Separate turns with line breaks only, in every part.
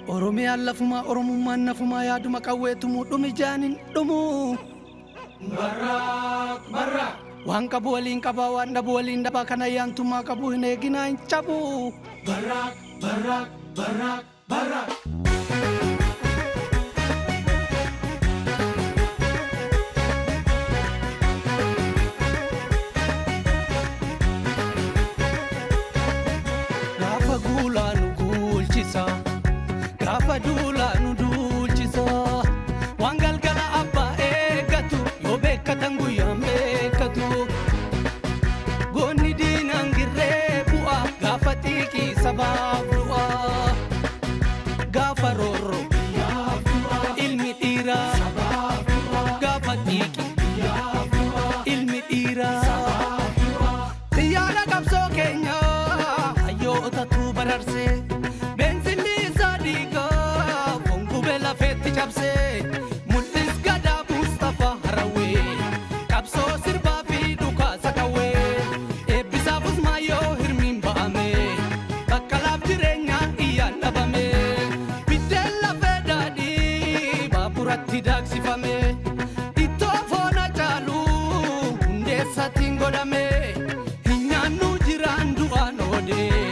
Oromiyaa lafuma Oromummaan nafuma yaaduma qawweetumu dhumi jaanin dhumu Barak barak waan qabu waliin qabaa waan dhabu waliin dhabaa kana yaantummaa qabu hin eeginaa hin cabu Barak barak barak barak Gaafa guulaa nu guulchisa Gaafa duulaa nu duulchisa waan galgala abbaa eeggatu yoo beekkatan guyyaan beekkatu goonni diinaan girree bu'aa gaafa xiiqii sabaaf du'aa gaafa roorroo biyyaaf du'aa ilmi dhiiraa sabaaf du'aa gaafa xiiqii biyyaaf du'aa ilmi dhiiraa sabaaf du'aa xiyyaara qabsoo keenyaa hayyootatu bararsee beensilli isaa dhiigaa fongubee lafeetti cabsee mul'is gadaa Mustafa Harawee qabsoo sirbaa fi dhukaasa qawwee eebbisaaf usmaayyoo hirmiin ba'ame bakka laaf jireenyaa iyyaan dhabame biddeen lafee daadhii baaburatti daaksifame ittoo foona caalu hundeessatiin godhame hin nyaannu jiraan du'aan oodee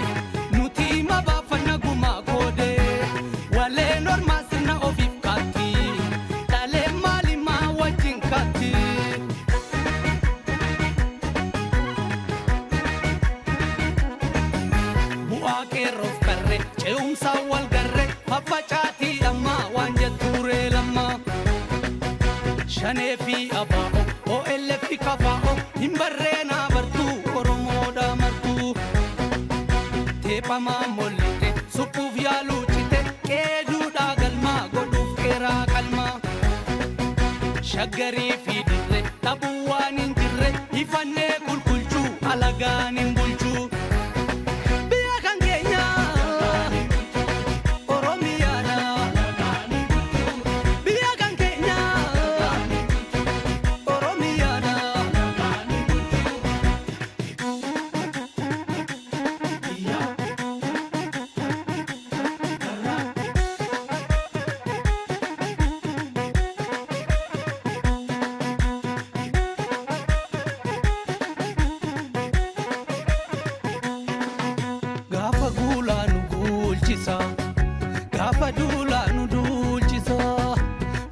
nuti hima baafanna gumaa koodee waleen ormaa sirna ofiif kaatti dhalee maalimaa wajjin kaatti bu'aa qeerroof qarree ce'umsaa wal garree faffacaatii dhammaa waan jettuuree lammaa shanee fi abaa'oo OLF fi kafaa'oo hin barreenaa bartuu Oromoodhaa martuu teephamaa mollite suphuuf yaaluu cite qeeduudhaa galmaa godhuuf qeeraa qalmaa shaggarii fi dirree dhabuu waan hin jirre ifannee qulqulchuu alagaan hin bulchuu biyya kan keenyaa Oromiyaadha biyya kan keenyaa Oromiyaadha Gaafa guulaa nu guulchisa Gaafa duulaa nu duulchisa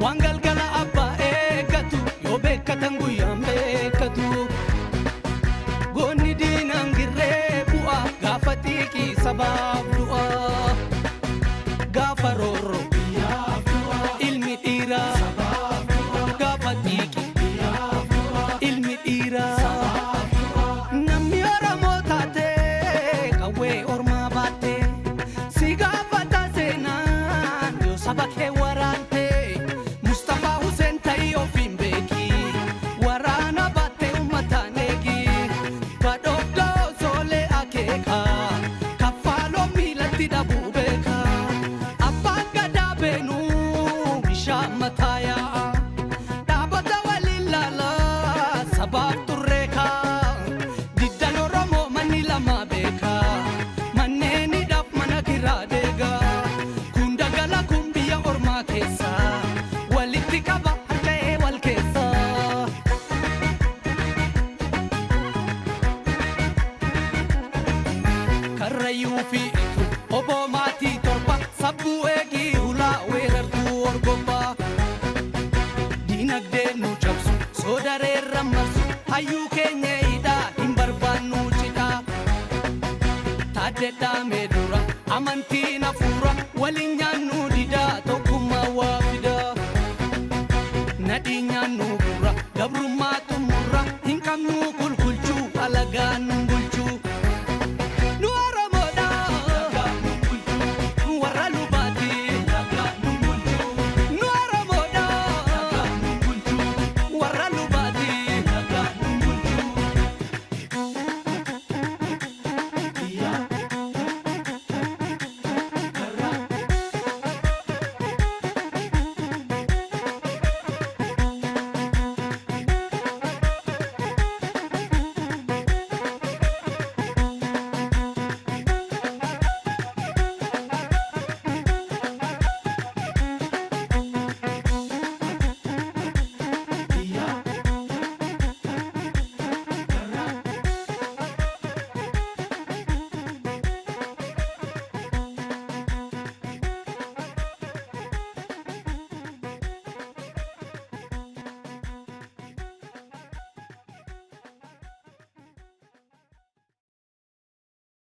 waan galgala abbaa eeggatu yoo beekkatan guyyaan beekkatu goonni diinaan girree bu'aa gaafa xiiqii sabaaf du'aa gaafa roorroo biyyaaf du'aa ilmi dhiiraa sabaaf du'aa gaafa xiiqii biyyaaf du'aa ilmi dhiiraa sabaaf du'aa namni Oromoo taatee qawwee ormaa baattee si gaafata seenaan yoo saba kee waraantee Mustafaa Huseen ta'ii ofiin beekii waraana baattee uummataan eegii badhoofdoo soolee akeekaa kaffaaloo miilatti dhabuu beekaa abbaan gadaa beenuu bishaan mataa yaa'a dhaabata waliin laalaa sabaaf turree kaa diddan Oromoo manni lama beekaa manneenidhaaf mana kiraa deegaa kun dagala kun biyya ormaa keessaa walitti qaba harka'ee wal keessaa karrayyuu fi itu oboo maatii torba sabbuu eegii hulaa weerartuu orgobbaa diinagdee nu cabsu soodareerra marsu hayyuu keenya hidhaa hin barbaannu cidhaa taaddeedhaamee dura amantiin hafuura waliin nyaannu didaa tokkummaa waa fidaa nadhii nyaannu gurra gabrummaa xumurra hin qabnu qulqulchuu alagaan